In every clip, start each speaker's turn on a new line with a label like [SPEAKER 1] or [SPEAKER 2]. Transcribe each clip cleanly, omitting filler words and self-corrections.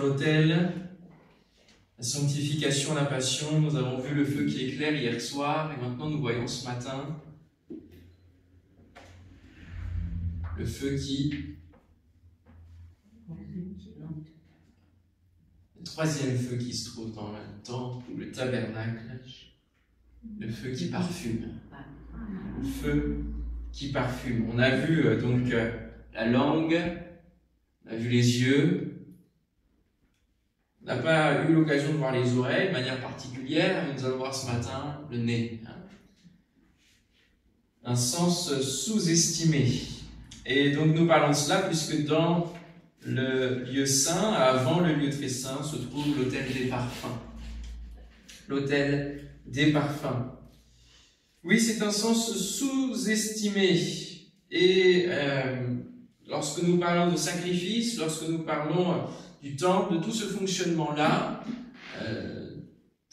[SPEAKER 1] l'autel, la sanctification, la passion. Nous avons vu le feu qui éclaire hier soir, et maintenant nous voyons ce matin le feu qui... Le troisième feu qui se trouve dans le temple ou le tabernacle, le feu qui parfume. Le feu qui parfume. On a vu donc la langue, on a vu les yeux, on n'a pas eu l'occasion de voir les oreilles de manière particulière, mais nous allons voir ce matin le nez. Un sens sous-estimé. Et donc nous parlons de cela puisque dans le lieu saint, avant le lieu très saint, se trouve l'autel des parfums. L'autel des parfums. Oui, c'est un sens sous-estimé. Et lorsque nous parlons de sacrifice, lorsque nous parlons du temple, de tout ce fonctionnement-là,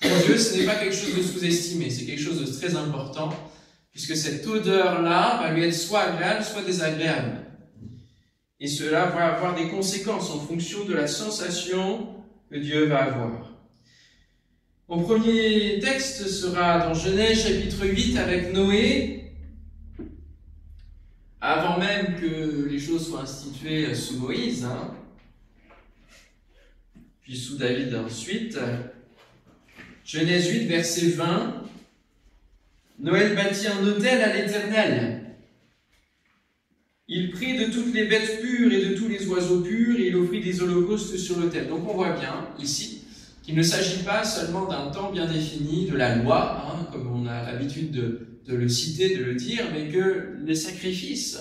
[SPEAKER 1] pour Dieu, ce n'est pas quelque chose de sous-estimé, c'est quelque chose de très important, puisque cette odeur-là va lui être soit agréable, soit désagréable. Et cela va avoir des conséquences en fonction de la sensation que Dieu va avoir. Mon premier texte sera dans Genèse chapitre 8 avec Noé, avant même que les choses soient instituées sous Moïse, puis sous David ensuite. Genèse 8, verset 20. Noé bâtit un autel à l'Éternel. Il prit de toutes les bêtes pures et de tous les oiseaux purs, et il offrit des holocaustes sur l'autel. Donc on voit bien ici qu'il ne s'agit pas seulement d'un temps bien défini, de la loi, comme on a l'habitude de le citer, de le dire, mais que les sacrifices,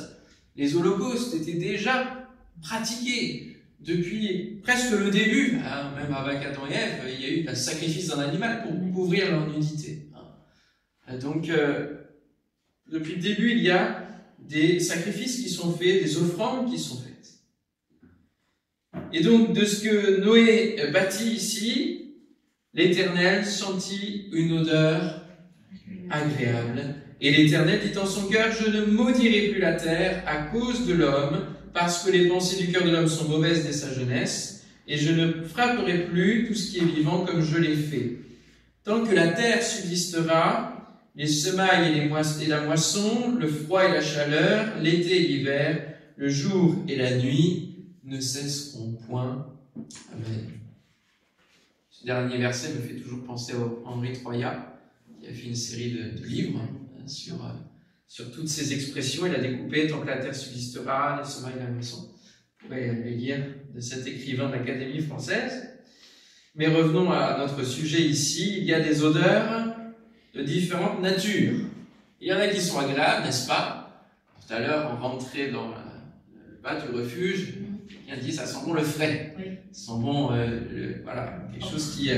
[SPEAKER 1] les holocaustes étaient déjà pratiqués depuis presque le début. Même avec Adam et Ève, il y a eu le sacrifice d'un animal pour couvrir leur nudité. Donc, depuis le début, il y a des sacrifices qui sont faits, des offrandes qui sont faites. Et donc, de ce que Noé bâtit ici, l'Éternel sentit une odeur agréable. Et l'Éternel dit en son cœur, je ne maudirai plus la terre à cause de l'homme, parce que les pensées du cœur de l'homme sont mauvaises dès sa jeunesse, et je ne frapperai plus tout ce qui est vivant comme je l'ai fait. Tant que la terre subsistera, les semailles et la moisson, le froid et la chaleur, l'été et l'hiver, le jour et la nuit ne cesseront point. Amen. Ce dernier verset me fait toujours penser à Henri Troyat, qui a fait une série de livres sur toutes ces expressions. Il a découpé « Tant que la terre subsistera, les semailles et la moisson ». Vous pourrez les lire de cet écrivain de l'Académie française. Mais revenons à notre sujet ici. Il y a des odeurs de différentes natures. Il y en a qui sont agréables, n'est-ce pas? Tout à l'heure, on rentrait dans le bas du refuge, quelqu'un dit ça sent bon le frais. Oui. Ça sent bon, voilà, quelque chose qui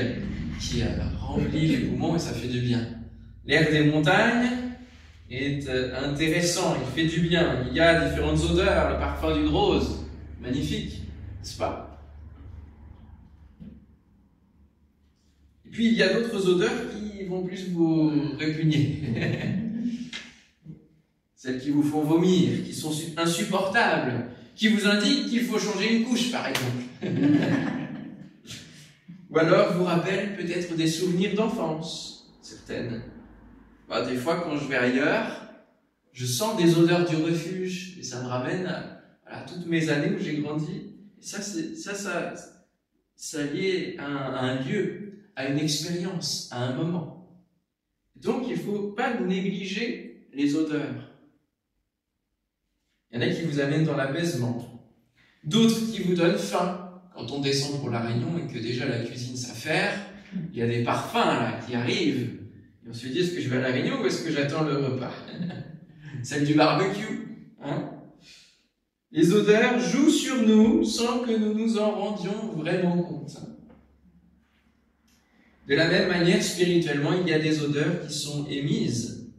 [SPEAKER 1] remplit les poumons et ça fait du bien. L'air des montagnes est intéressant, il fait du bien. Il y a différentes odeurs, le parfum d'une rose, magnifique, n'est-ce pas? Et puis il y a d'autres odeurs qui vont plus vous répugner. Celles qui vous font vomir, qui sont insupportables, qui vous indiquent qu'il faut changer une couche, par exemple. Ou alors vous rappellent peut-être des souvenirs d'enfance, certaines. Des fois, quand je vais ailleurs, je sens des odeurs du refuge, et ça me ramène à toutes mes années où j'ai grandi. Et ça lié à un lieu, à une expérience, à un moment. Donc, il ne faut pas négliger les odeurs. Il y en a qui vous amènent dans l'apaisement. D'autres qui vous donnent faim. Quand on descend pour la Réunion et que déjà la cuisine s'affaire, il y a des parfums là qui arrivent. Et on se dit, est-ce que je vais à la Réunion ou est-ce que j'attends le repas? Celle du barbecue. Les odeurs jouent sur nous sans que nous nous en rendions vraiment compte. De la même manière, spirituellement, il y a des odeurs qui sont émises.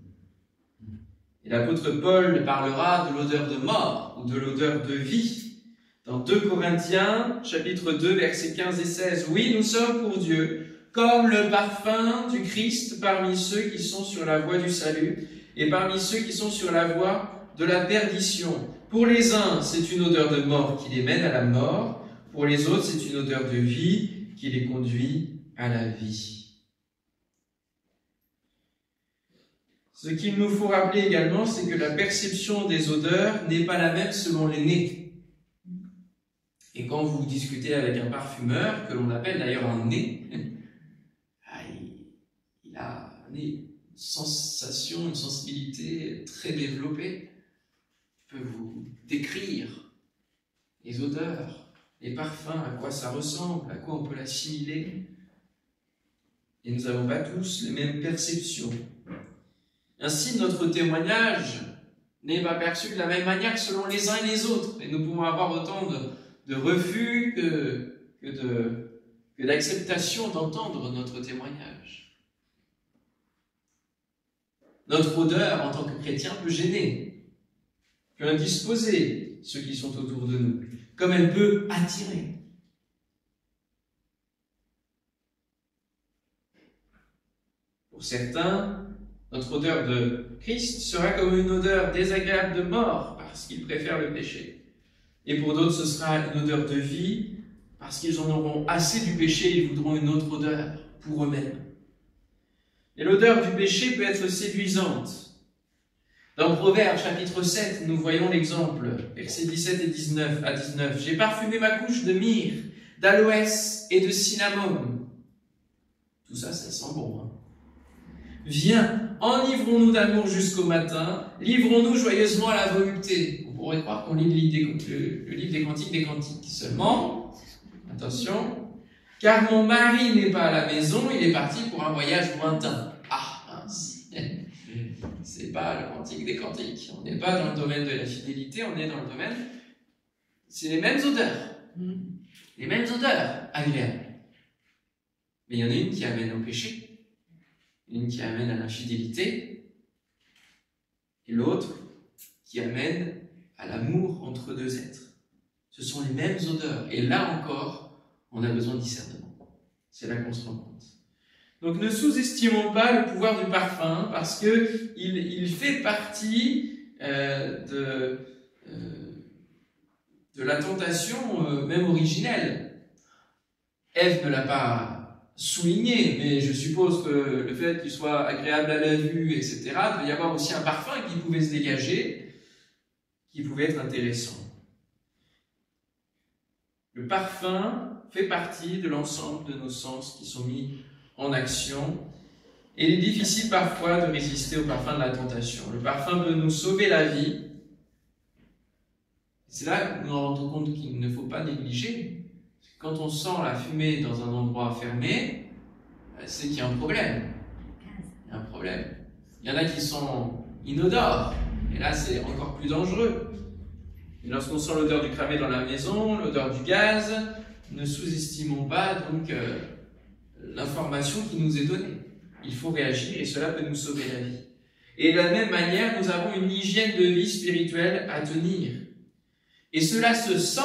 [SPEAKER 1] Et l'apôtre Paul parlera de l'odeur de mort ou de l'odeur de vie. Dans 2 Corinthiens, chapitre 2, versets 15 et 16. Oui, nous sommes pour Dieu comme le parfum du Christ parmi ceux qui sont sur la voie du salut et parmi ceux qui sont sur la voie de la perdition. Pour les uns, c'est une odeur de mort qui les mène à la mort. Pour les autres, c'est une odeur de vie qui les conduit à la vie. Ce qu'il nous faut rappeler également, c'est que la perception des odeurs n'est pas la même selon les nez. Et quand vous discutez avec un parfumeur, que l'on appelle d'ailleurs un nez, il a une sensation, une sensibilité très développée. Il peut vous décrire les odeurs, les parfums, à quoi ça ressemble, à quoi on peut l'assimiler. Et nous n'avons pas tous les mêmes perceptions. Ainsi, notre témoignage n'est pas perçu de la même manière selon les uns et les autres. Et nous pouvons avoir autant de refus que d'acceptation d'entendre notre témoignage. Notre odeur en tant que chrétien peut gêner, peut indisposer ceux qui sont autour de nous, comme elle peut attirer. Pour certains, notre odeur de Christ sera comme une odeur désagréable de mort parce qu'ils préfèrent le péché. Et pour d'autres, ce sera une odeur de vie parce qu'ils en auront assez du péché et ils voudront une autre odeur pour eux-mêmes. Et l'odeur du péché peut être séduisante. Dans Proverbes chapitre 7, nous voyons l'exemple, versets 17 et 19 à 19. « J'ai parfumé ma couche de myrrhe, d'aloès et de cinnamome. » Tout ça, ça sent bon. Hein? « Viens, enivrons-nous d'amour jusqu'au matin, livrons-nous joyeusement à la volupté. » On pourrait croire qu'on lit le livre des Cantiques seulement. Attention. « Car mon mari n'est pas à la maison, il est parti pour un voyage lointain. » Ah, mince. C'est pas le Cantique des Cantiques. On n'est pas dans le domaine de la fidélité, on est dans le domaine... C'est les mêmes odeurs. Les mêmes odeurs agréables. Mais il y en a une qui amène au péché, une qui amène à l'infidélité, et l'autre qui amène à l'amour entre deux êtres. Ce sont les mêmes odeurs. Et là encore, on a besoin de discernement. C'est là qu'on se rend compte. Donc ne sous-estimons pas le pouvoir du parfum, parce qu'il fait partie de la tentation même originelle. Ève ne l'a pas souligné, mais je suppose que le fait qu'il soit agréable à la vue, etc., il doit y avoir aussi un parfum qui pouvait se dégager, qui pouvait être intéressant. Le parfum fait partie de l'ensemble de nos sens qui sont mis en action. Et il est difficile parfois de résister au parfum de la tentation. Le parfum peut nous sauver la vie. C'est là que nous nous rendons compte qu'il ne faut pas négliger. Quand on sent la fumée dans un endroit fermé, c'est qu'il y a un problème. Il y a un problème. Il y en a qui sont inodores. Et là, c'est encore plus dangereux. Et lorsqu'on sent l'odeur du cramer dans la maison, l'odeur du gaz, ne sous-estimons pas donc l'information qui nous est donnée. Il faut réagir et cela peut nous sauver la vie. Et de la même manière, nous avons une hygiène de vie spirituelle à tenir. Et cela se sent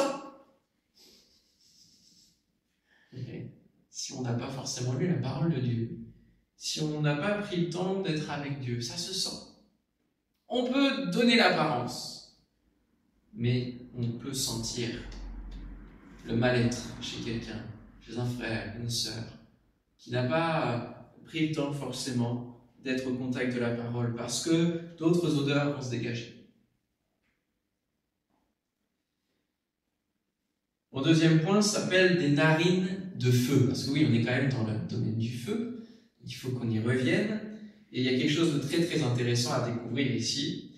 [SPEAKER 1] si on n'a pas forcément lu la parole de Dieu, si on n'a pas pris le temps d'être avec Dieu, ça se sent. On peut donner l'apparence, mais on peut sentir le mal-être chez quelqu'un, chez un frère, une sœur, qui n'a pas pris le temps forcément d'être au contact de la parole, parce que d'autres odeurs vont se dégager. Mon deuxième point s'appelle des narines de feu, parce que oui, on est quand même dans le domaine du feu, il faut qu'on y revienne, et il y a quelque chose de très très intéressant à découvrir ici.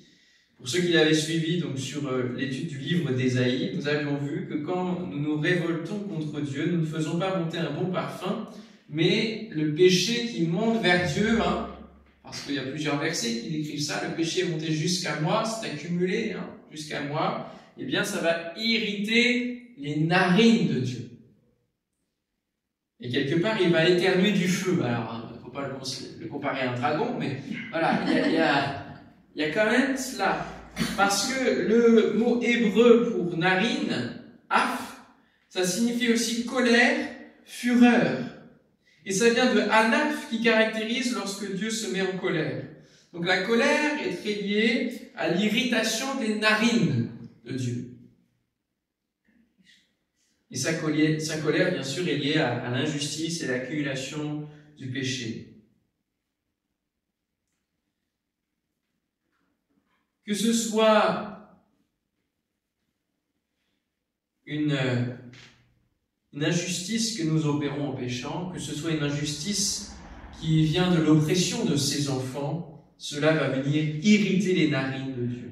[SPEAKER 1] Pour ceux qui l'avaient suivi donc sur l'étude du livre d'Ésaïe, nous avions vu que quand nous nous révoltons contre Dieu, nous ne faisons pas monter un bon parfum, mais le péché qui monte vers Dieu, parce qu'il y a plusieurs versets qui décrivent ça, le péché est monté jusqu'à moi, c'est accumulé jusqu'à moi, eh bien ça va irriter les narines de Dieu. Et quelque part, il va éternuer du feu. Alors, il ne faut pas le comparer à un dragon, mais voilà, il y a quand même cela. Parce que le mot hébreu pour narine, af, ça signifie aussi colère, fureur. Et ça vient de anaf qui caractérise lorsque Dieu se met en colère. Donc la colère est très liée à l'irritation des narines de Dieu. Et sa colère, bien sûr, est liée à l'injustice et l'accumulation du péché. Que ce soit une injustice que nous opérons en péchant, que ce soit une injustice qui vient de l'oppression de ses enfants, cela va venir irriter les narines de Dieu.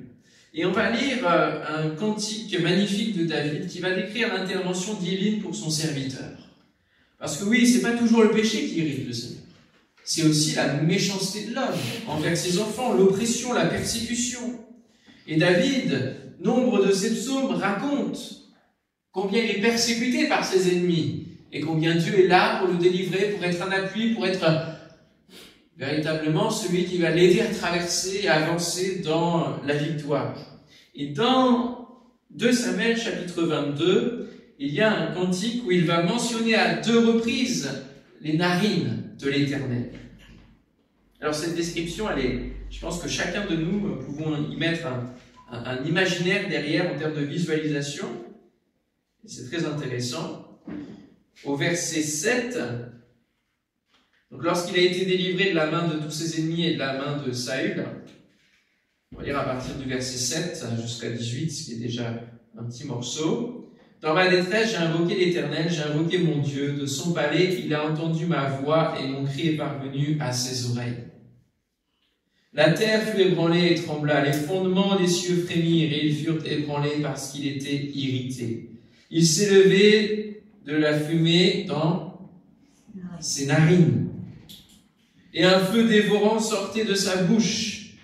[SPEAKER 1] Et on va lire un cantique magnifique de David qui va décrire l'intervention divine pour son serviteur. Parce que oui, c'est pas toujours le péché qui irrite le Seigneur. C'est aussi la méchanceté de l'homme envers ses enfants, l'oppression, la persécution. Et David, nombre de ses psaumes racontent combien il est persécuté par ses ennemis et combien Dieu est là pour le délivrer, pour être un appui, pour être véritablement celui qui va l'aider à traverser et à avancer dans la victoire. Et dans 2 Samuel chapitre 22, il y a un cantique où il va mentionner à 2 reprises les narines de l'Éternel. Alors cette description, je pense que chacun de nous pouvons y mettre un imaginaire derrière en termes de visualisation. Et c'est très intéressant. Au verset 7, donc lorsqu'il a été délivré de la main de tous ses ennemis et de la main de Saül, on va lire à partir du verset 7 jusqu'à 18, ce qui est déjà un petit morceau. Dans ma détresse, j'ai invoqué l'Éternel, j'ai invoqué mon Dieu. De son palais, il a entendu ma voix et mon cri est parvenu à ses oreilles. La terre fut ébranlée et trembla, les fondements des cieux frémirent et ils furent ébranlés parce qu'il était irrité. Il s'est levé de la fumée dans ses narines et un feu dévorant sortait de sa bouche.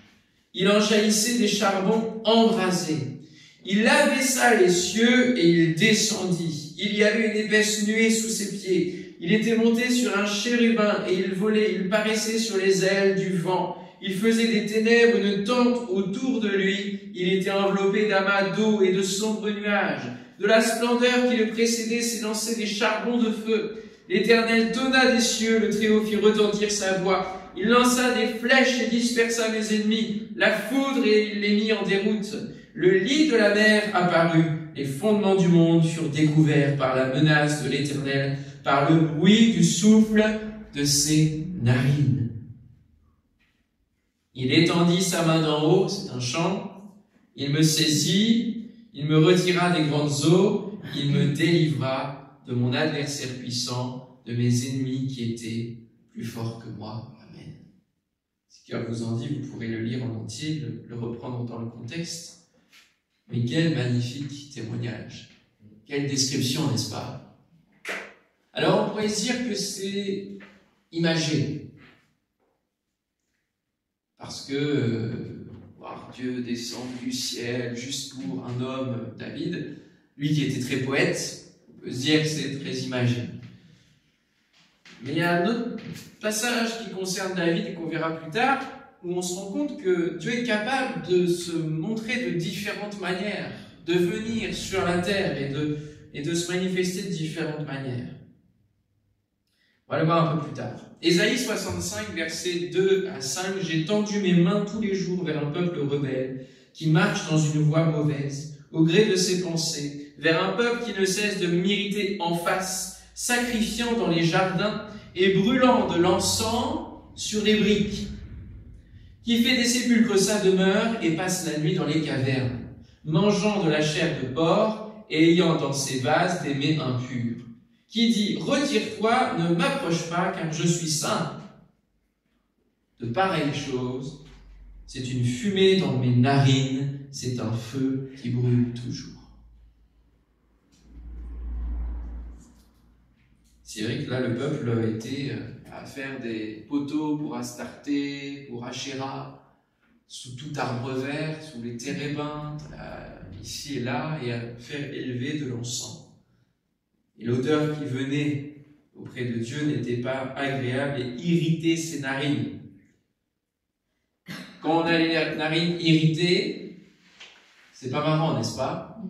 [SPEAKER 1] Il en jaillissait des charbons embrasés. Il abaissa les cieux et il descendit. Il y avait une épaisse nuée sous ses pieds. Il était monté sur un chérubin et il volait. Il paraissait sur les ailes du vent. Il faisait des ténèbres une tente autour de lui. Il était enveloppé d'amas d'eau et de sombres nuages. De la splendeur qui le précédait s'élançaient des charbons de feu. L'Éternel donna des cieux, le Très-Haut fit retentir sa voix. Il lança des flèches et dispersa mes ennemis. La foudre et il les mit en déroute. Le lit de la mer apparut. Les fondements du monde furent découverts par la menace de l'Éternel, par le bruit du souffle de ses narines. Il étendit sa main d'en haut, c'est un chant. Il me saisit, il me retira des grandes eaux, il me délivra de mon adversaire puissant, de mes ennemis qui étaient plus forts que moi. Amen. Si cœur vous en dit, vous pourrez le lire en entier, le reprendre dans le contexte. Mais quel magnifique témoignage. Quelle description, n'est-ce pas? Alors on pourrait dire que c'est imagé. Parce que voir Dieu descendre du ciel juste pour un homme, David, lui qui était très poète, on peut se dire que c'est très imagé. Mais il y a un autre passage qui concerne David et qu'on verra plus tard, où on se rend compte que Dieu est capable de se montrer de différentes manières, de venir sur la terre et de se manifester de différentes manières. On va le voir un peu plus tard. Ésaïe 65, versets 2 à 5, « J'ai tendu mes mains tous les jours vers un peuple rebelle, qui marche dans une voie mauvaise, au gré de ses pensées, vers un peuple qui ne cesse de m'irriter en face, sacrifiant dans les jardins et brûlant de l'encens sur les briques, qui fait des sépulcres sa demeure et passe la nuit dans les cavernes, mangeant de la chair de porc et ayant dans ses vases des mets impurs, qui dit « Retire-toi, ne m'approche pas, car je suis saint ». De pareilles choses, c'est une fumée dans mes narines, c'est un feu qui brûle toujours. C'est vrai que là, le peuple était à faire des poteaux pour Astarté, pour Ashéra, sous tout arbre vert, sous les térébintes, ici et là, et à faire élever de l'encens. Et l'odeur qui venait auprès de Dieu n'était pas agréable et irritait ses narines. Quand on a les narines irritées, c'est pas marrant, n'est-ce pas?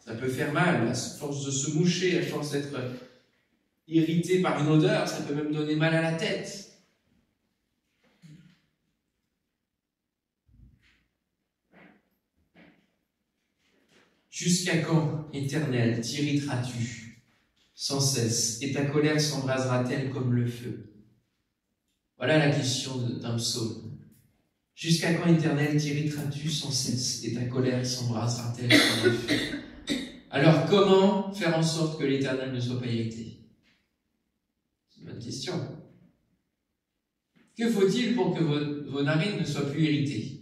[SPEAKER 1] Ça peut faire mal, à force de se moucher, à force d'être irrité par une odeur, ça peut même donner mal à la tête. Jusqu'à quand, Éternel, t'irriteras-tu sans cesse, et ta colère s'embrasera-t-elle comme le feu? Voilà la question d'un psaume. Jusqu'à quand, Éternel, t'irriteras-tu sans cesse, et ta colère s'embrasera-t-elle comme le feu? Alors, comment faire en sorte que l'Éternel ne soit pas irrité? C'est une bonne question. Que faut-il pour que vos narines ne soient plus irritées?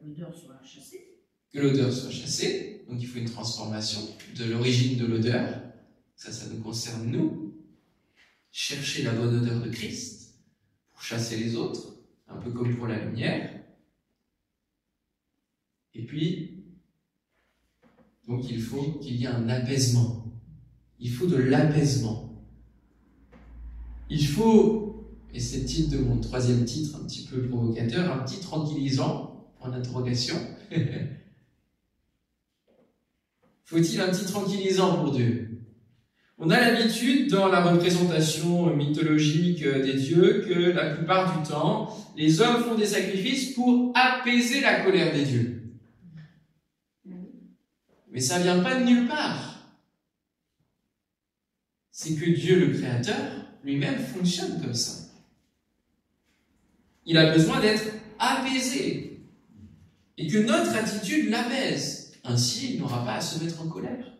[SPEAKER 2] Que l'odeur soit chassée.
[SPEAKER 1] Que l'odeur soit chassée. Donc il faut une transformation de l'origine de l'odeur. Ça nous concerne nous. Chercher la bonne odeur de Christ pour chasser les autres, un peu comme pour la lumière. Et puis, donc il faut qu'il y ait un apaisement. Il faut de l'apaisement. Il faut, et c'est le titre de mon troisième titre, un petit peu provocateur, un petit tranquillisant, en interrogation. Faut-il un petit tranquillisant pour Dieu? On a l'habitude, dans la représentation mythologique des dieux, que la plupart du temps, les hommes font des sacrifices pour apaiser la colère des dieux. Mais ça vient pas de nulle part. C'est que Dieu, le Créateur, lui-même fonctionne comme ça. Il a besoin d'être apaisé. Et que notre attitude l'apaise. Ainsi, il n'aura pas à se mettre en colère.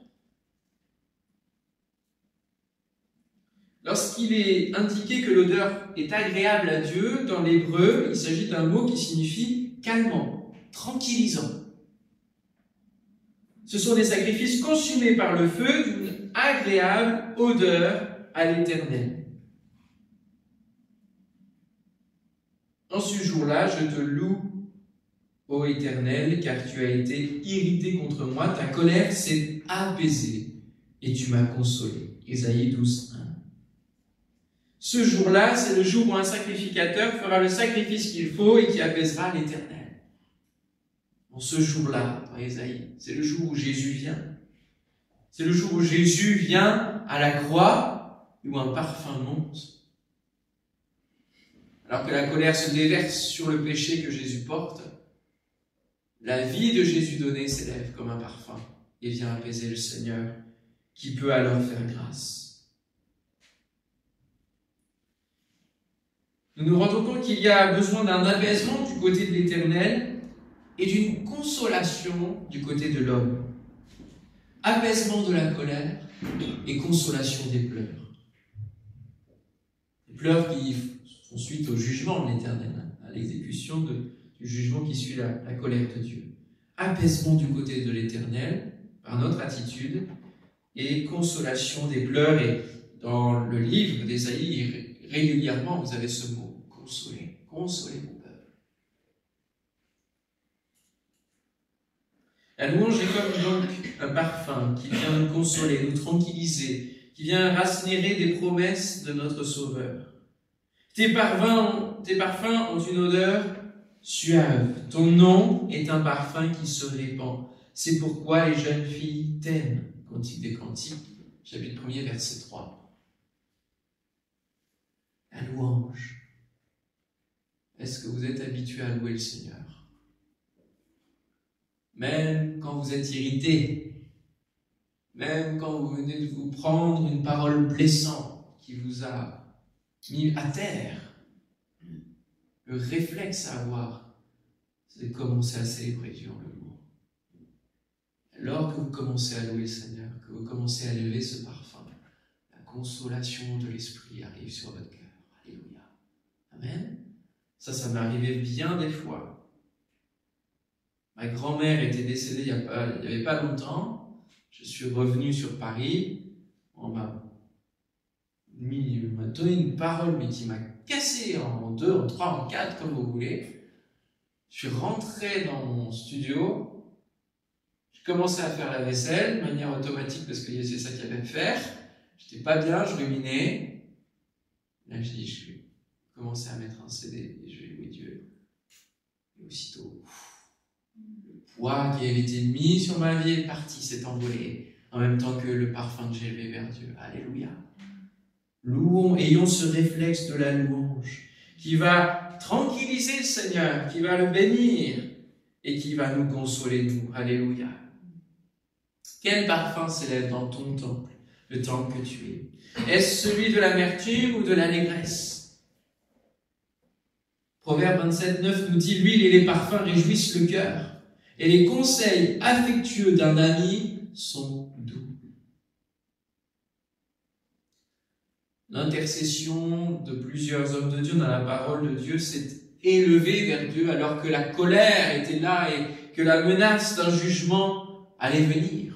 [SPEAKER 1] Lorsqu'il est indiqué que l'odeur est agréable à Dieu, dans l'hébreu, il s'agit d'un mot qui signifie calmant, tranquillisant. Ce sont des sacrifices consumés par le feu d'une agréable odeur à l'Éternel. En ce jour-là, je te loue, ô Éternel, car tu as été irrité contre moi, ta colère s'est apaisée et tu m'as consolé. Ésaïe 12, 1. Ce jour-là, c'est le jour où un sacrificateur fera le sacrifice qu'il faut et qui apaisera l'Éternel. En ce jour-là, dans Ésaïe, c'est le jour où Jésus vient. C'est le jour où Jésus vient à la croix, où un parfum monte. Alors que la colère se déverse sur le péché que Jésus porte, la vie de Jésus donnée s'élève comme un parfum et vient apaiser le Seigneur, qui peut alors faire grâce. Nous nous rendons compte qu'il y a besoin d'un apaisement du côté de l'Éternel et d'une consolation du côté de l'homme. Apaisement de la colère et consolation des pleurs. Les pleurs qui font suite au jugement de l'Éternel, à l'exécution du jugement qui suit la colère de Dieu. Apaisement du côté de l'Éternel par notre attitude et consolation des pleurs. Et dans le livre d'Ésaïe, régulièrement, vous avez ce mot, consoler, consoler mon peuple. La louange est comme donc un parfum qui vient nous consoler, nous tranquilliser, qui vient rasséréner des promesses de notre Sauveur. Tes parfums ont une odeur suave. Ton nom est un parfum qui se répand. C'est pourquoi les jeunes filles t'aiment. Cantique des Cantiques, chapitre 1er, verset 3. La louange. Est-ce que vous êtes habitué à louer le Seigneur? Même quand vous êtes irrité, même quand vous venez de vous prendre une parole blessante qui vous a mis à terre, le réflexe à avoir, c'est de commencer à célébrer Dieu en le louant. Alors que vous commencez à louer le Seigneur, que vous commencez à lever ce parfum, la consolation de l'Esprit arrive sur votre cœur. Alléluia. Amen. Ça m'est arrivé bien des fois. Ma grand-mère était décédée il n'y avait pas longtemps. Je suis revenu sur Paris. On m'a donné une parole, mais qui m'a cassé en 2, en 3, en 4, comme vous voulez. Je suis rentré dans mon studio. Je commençais à faire la vaisselle de manière automatique parce que c'est ça qu'il y avait à faire. J'étais pas bien, je ruminais. Là, je dis, je vais commencer à mettre un CD et je vais louer Dieu. Et aussitôt, le poids qui avait été mis sur ma vie est parti, s'est envolé, en même temps que le parfum que j'ai élevé vers Dieu. Alléluia. Louons, ayons ce réflexe de la louange qui va tranquilliser le Seigneur, qui va le bénir et qui va nous consoler, nous. Alléluia. Quel parfum s'élève dans ton temple, le temple que tu es? Est-ce celui de l'amertume ou de l'allégresse? Proverbe 27, 9 nous dit, l'huile et les parfums réjouissent le cœur, et les conseils affectueux d'un ami sont doux. L'intercession de plusieurs hommes de Dieu dans la parole de Dieu s'est élevée vers Dieu alors que la colère était là et que la menace d'un jugement allait venir.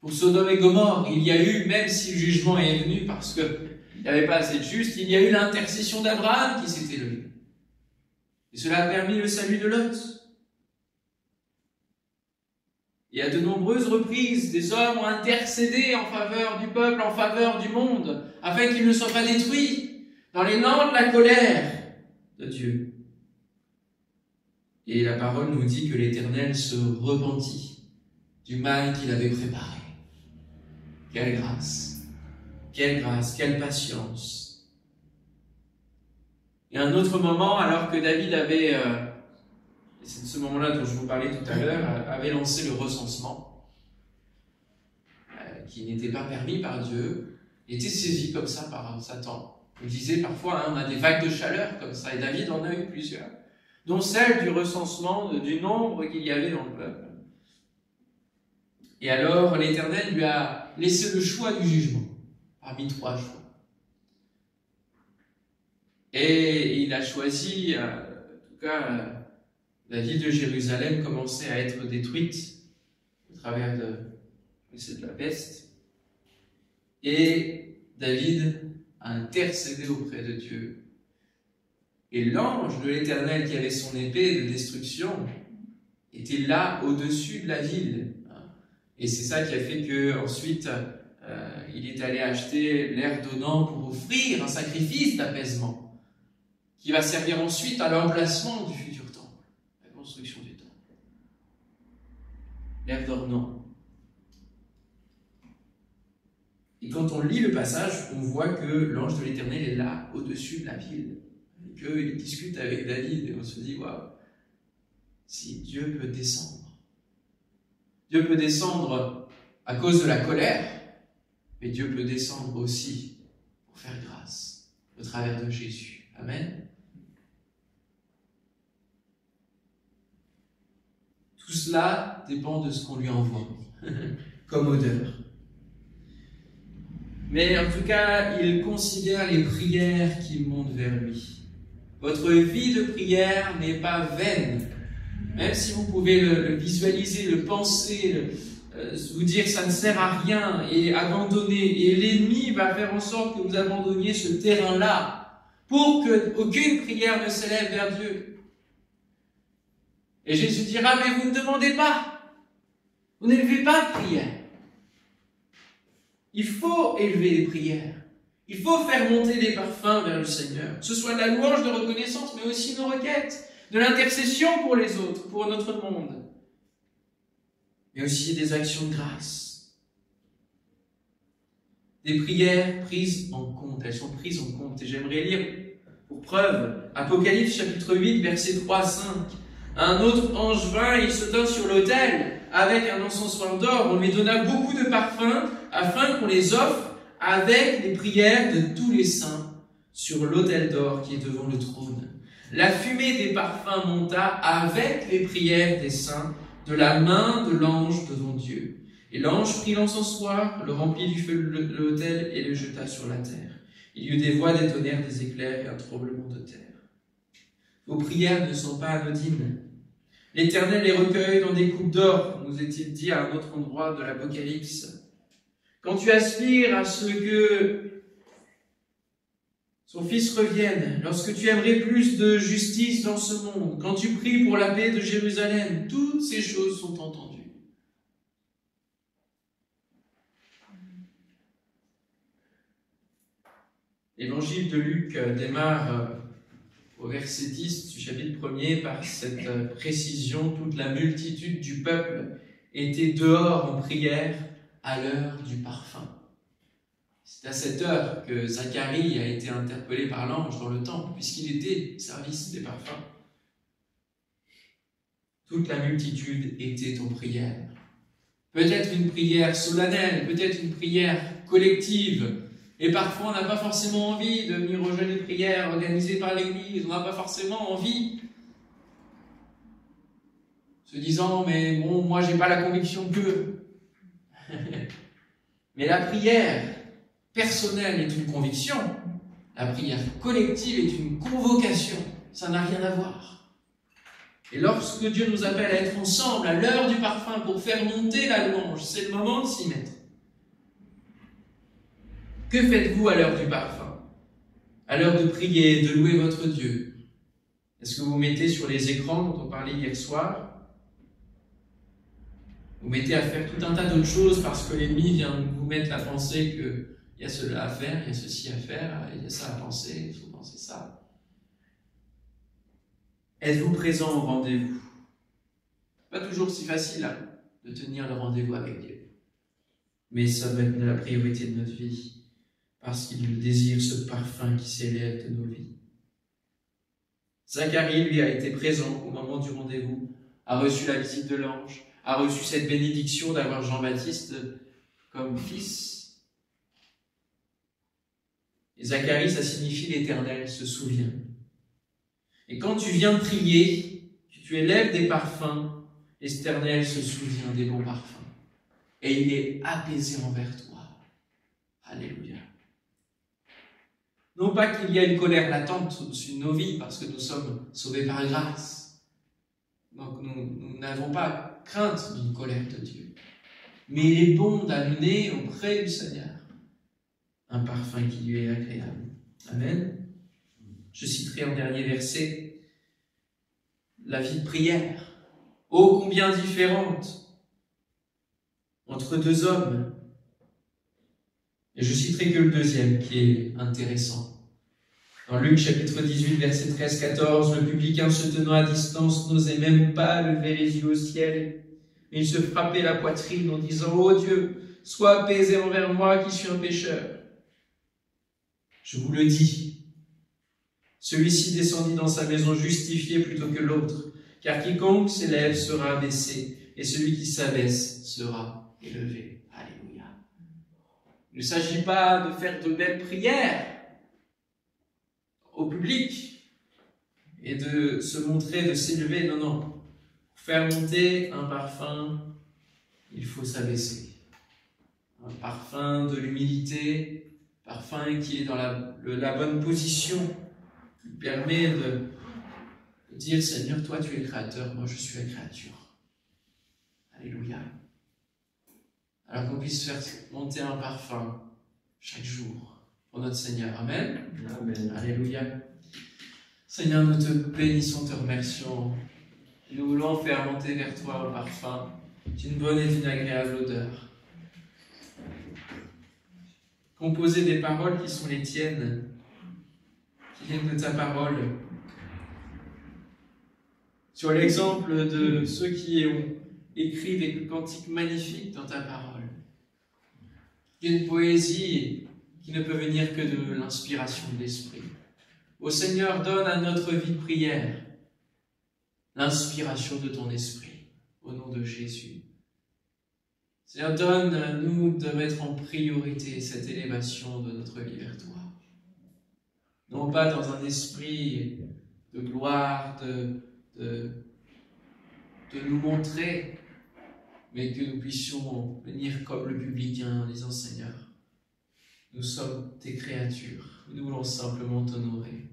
[SPEAKER 1] Pour Sodome et Gomorrhe, il y a eu, même si le jugement est venu parce qu'il n'y avait pas assez de justes, il y a eu l'intercession d'Abraham qui s'est élevée. Et cela a permis le salut de Lot. Et à de nombreuses reprises, des hommes ont intercédé en faveur du peuple, en faveur du monde, afin qu'il ne soit pas détruit dans l'élan de la colère de Dieu. Et la parole nous dit que l'Éternel se repentit du mal qu'il avait préparé. Quelle grâce, quelle patience. Et à un autre moment, alors que David avait, et c'est de ce moment-là dont je vous parlais tout à l'heure, avait lancé le recensement, qui n'était pas permis par Dieu, il était saisi comme ça par Satan. Je disais parfois, on a des vagues de chaleur comme ça, et David en a eu plusieurs, dont celle du recensement du nombre qu'il y avait dans le peuple. Et alors l'Éternel lui a laissé le choix du jugement, parmi 3 choix. Et il a choisi, en tout cas, la ville de Jérusalem commençait à être détruite au travers de la peste. Et David a intercédé auprès de Dieu. Et l'ange de l'Éternel qui avait son épée de destruction était là au-dessus de la ville. Et c'est ça qui a fait qu'ensuite il est allé acheter l'air donnant pour offrir un sacrifice d'apaisement qui va servir ensuite à l'emplacement du futur temple, la construction du temple. L'air d'ornement. Et quand on lit le passage, on voit que l'ange de l'Éternel est là, au-dessus de la ville, et qu'il discute avec David, et on se dit, waouh, si Dieu peut descendre. Dieu peut descendre à cause de la colère, mais Dieu peut descendre aussi pour faire grâce au travers de Jésus. Amen. Tout cela dépend de ce qu'on lui envoie comme odeur. Mais en tout cas, il considère les prières qui montent vers lui. Votre vie de prière n'est pas vaine. Même si vous pouvez le visualiser, le penser, vous dire ça ne sert à rien et abandonner. Et l'ennemi va faire en sorte que vous abandonniez ce terrain-là pour qu'aucune prière ne s'élève vers Dieu. Et Jésus dira, mais vous ne demandez pas. Vous n'élevez pas de prière. Il faut élever les prières. Il faut faire monter des parfums vers le Seigneur. Que ce soit de la louange de reconnaissance, mais aussi nos requêtes. De l'intercession pour les autres, pour notre monde. Mais aussi des actions de grâce. Des prières prises en compte. Elles sont prises en compte. Et j'aimerais lire, pour preuve, Apocalypse chapitre 8, versets 3 à 5. Un autre ange vint et il se tint sur l'autel avec un encensoir d'or. On lui donna beaucoup de parfums afin qu'on les offre avec les prières de tous les saints sur l'autel d'or qui est devant le trône. La fumée des parfums monta avec les prières des saints de la main de l'ange devant Dieu. Et l'ange prit l'encensoir, le remplit du feu de l'autel et le jeta sur la terre. Il y eut des voix, des tonnerres, des éclairs et un tremblement de terre. Vos prières ne sont pas anodines. L'Éternel les recueille dans des coupes d'or, nous est-il dit à un autre endroit de l'Apocalypse. Quand tu aspires à ce que son Fils revienne, lorsque tu aimerais plus de justice dans ce monde, quand tu pries pour la paix de Jérusalem, toutes ces choses sont entendues. L'évangile de Luc démarre au verset 10 du chapitre 1er par cette précision. Toute la multitude du peuple était dehors en prière à l'heure du parfum. C'est à cette heure que Zacharie a été interpellé par l'ange dans le temple, puisqu'il était au service des parfums. toute la multitude était en prière. Peut-être une prière solennelle, peut-être une prière collective. Et parfois, on n'a pas forcément envie de venir aux jeunes prières organisées par l'Église. On n'a pas forcément envie. Se disant, mais bon, moi, j'ai pas la conviction que. Mais la prière personnelle est une conviction. La prière collective est une convocation. Ça n'a rien à voir. Et lorsque Dieu nous appelle à être ensemble, à l'heure du parfum, pour faire monter la louange, c'est le moment de s'y mettre. Que faites-vous à l'heure du parfum? À l'heure de prier, de louer votre Dieu? Est-ce que vous mettez sur les écrans dont on parlait hier soir? Vous mettez à faire tout un tas d'autres choses parce que l'ennemi vient vous mettre la pensée qu'il y a cela à faire, il y a ceci à faire, il y a ça à penser, il faut penser ça. Êtes-vous présent au rendez-vous? Pas toujours si facile de tenir le rendez-vous avec Dieu. Mais ça doit être la priorité de notre vie, parce qu'il désire ce parfum qui s'élève de nos vies. Zacharie, lui, a été présent au moment du rendez-vous, a reçu la visite de l'ange, a reçu cette bénédiction d'avoir Jean-Baptiste comme fils. Et Zacharie, ça signifie l'Éternel se souvient. Et quand tu viens prier, tu élèves des parfums, l'Éternel se souvient des bons parfums. Et il est apaisé envers toi. Alléluia. Non pas qu'il y a une colère latente au-dessus de nos vies, parce que nous sommes sauvés par grâce. Donc nous n'avons pas crainte d'une colère de Dieu. Mais il est bon d'amener auprès du Seigneur un parfum qui lui est agréable. Amen. Je citerai en dernier verset la vie de prière, ô combien différente entre deux hommes. Et je citerai que le deuxième qui est intéressant. Dans Luc chapitre 18, verset 13-14, le publicain se tenant à distance n'osait même pas lever les yeux au ciel, mais il se frappait la poitrine en disant « Ô Dieu, sois apaisé envers moi qui suis un pécheur. » Je vous le dis, celui-ci descendit dans sa maison justifié plutôt que l'autre, car quiconque s'élève sera abaissé, et celui qui s'abaisse sera élevé. Alléluia. Il ne s'agit pas de faire de belles prières au public et de se montrer, de s'élever. Non, non. Pour faire monter un parfum, il faut s'abaisser. Un parfum de l'humilité, parfum qui est dans la bonne position, qui permet de dire, Seigneur, toi tu es le créateur, moi je suis la créature. Alléluia. Alors qu'on puisse faire monter un parfum chaque jour pour notre Seigneur. Amen.
[SPEAKER 3] Amen.
[SPEAKER 1] Alléluia. Seigneur, nous te bénissons, te remercions. Nous voulons faire monter vers toi un parfum d'une bonne et d'une agréable odeur. Composer des paroles qui sont les tiennes, qui viennent de ta parole. Sur l'exemple de ceux qui ont écrit des cantiques magnifiques dans ta parole. Une poésie qui ne peut venir que de l'inspiration de l'Esprit. Ô Seigneur, donne à notre vie de prière l'inspiration de ton Esprit, au nom de Jésus. Seigneur, donne-nous de mettre en priorité cette élévation de notre vie vers toi. Non pas dans un esprit de gloire, de nous montrer, mais que nous puissions venir comme le publicain en disant, Seigneur, nous sommes tes créatures, nous voulons simplement t'honorer.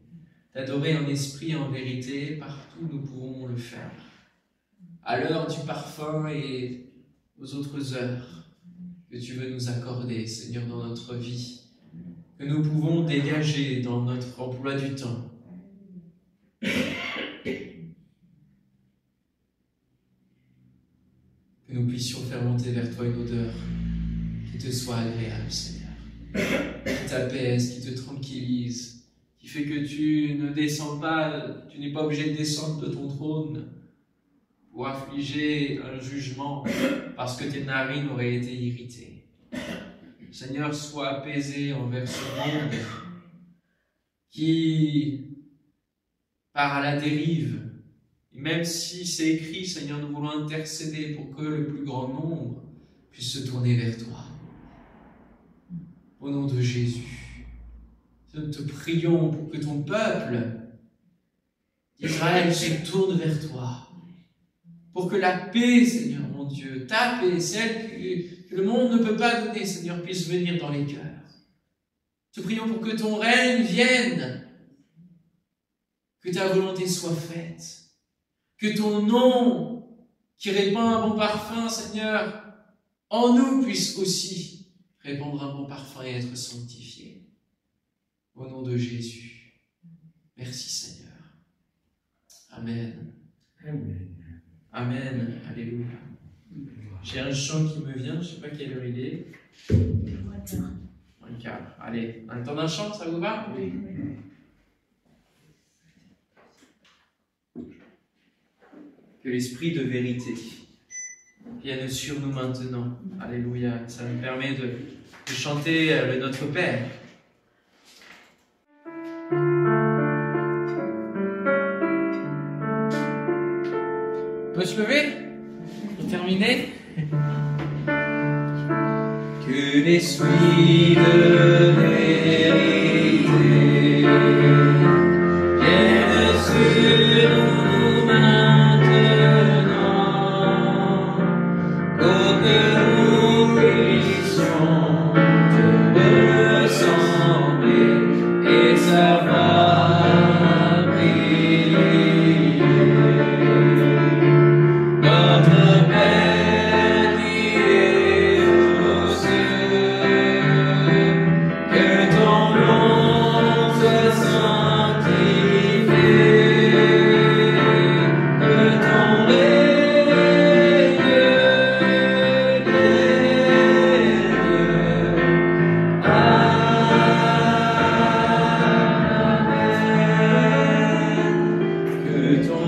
[SPEAKER 1] T'adorer en esprit et en vérité, partout nous pouvons le faire. À l'heure du parfum et aux autres heures que tu veux nous accorder, Seigneur, dans notre vie, que nous pouvons dégager dans notre emploi du temps. Que nous puissions faire monter vers toi une odeur qui te soit agréable, Seigneur, qui t'apaise, qui te tranquillise, qui fait que tu ne descends pas, tu n'es pas obligé de descendre de ton trône pour affliger un jugement parce que tes narines auraient été irritées. Seigneur, sois apaisé envers ce monde qui part à la dérive Et même si c'est écrit, Seigneur, nous voulons intercéder pour que le plus grand nombre puisse se tourner vers toi. Au nom de Jésus, nous te prions pour que ton peuple d'Israël se tourne vers toi. Pour que la paix, Seigneur mon Dieu, ta paix, celle que le monde ne peut pas donner, Seigneur, puisse venir dans les cœurs. Te prions pour que ton règne vienne, que ta volonté soit faite, que ton nom, qui répand un bon parfum, Seigneur, en nous puisse aussi répandre un bon parfum et être sanctifié. Au nom de Jésus. Merci Seigneur. Amen.
[SPEAKER 3] Amen.
[SPEAKER 1] Amen. Alléluia. J'ai un chant qui me vient, je ne sais pas quelle heure il est. Un quart. Allez, on entend un chant, ça vous va?
[SPEAKER 2] Oui.
[SPEAKER 1] Que l'esprit de vérité vienne sur nous maintenant. Alléluia. Ça nous permet de chanter le Notre Père. On peut se lever pour terminer? Que l'esprit de vérité vienne sur nous maintenant, pour que nous puissions te ressembler et savoir briller. Notre Père qui es aux cieux, que ton nom soit sanctifié, que ton règne vienne. Amen. Que ton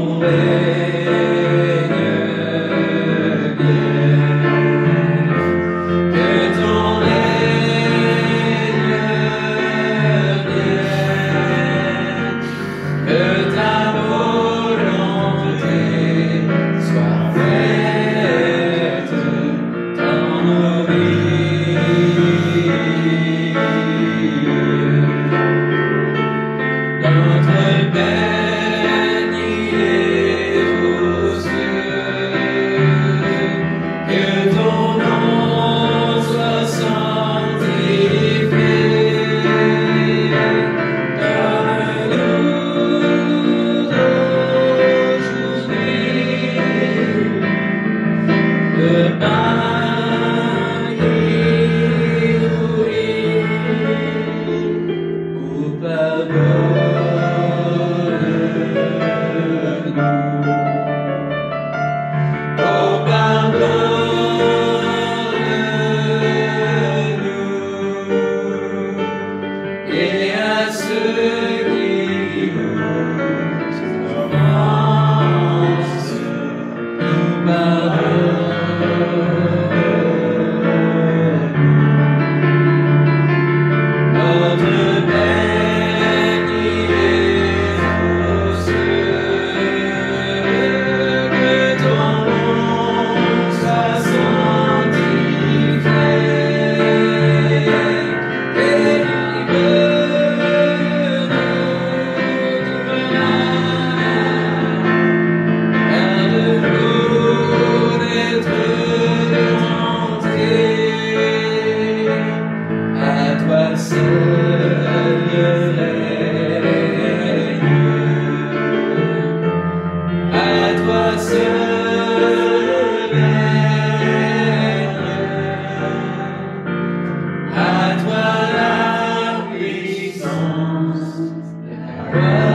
[SPEAKER 3] Amen.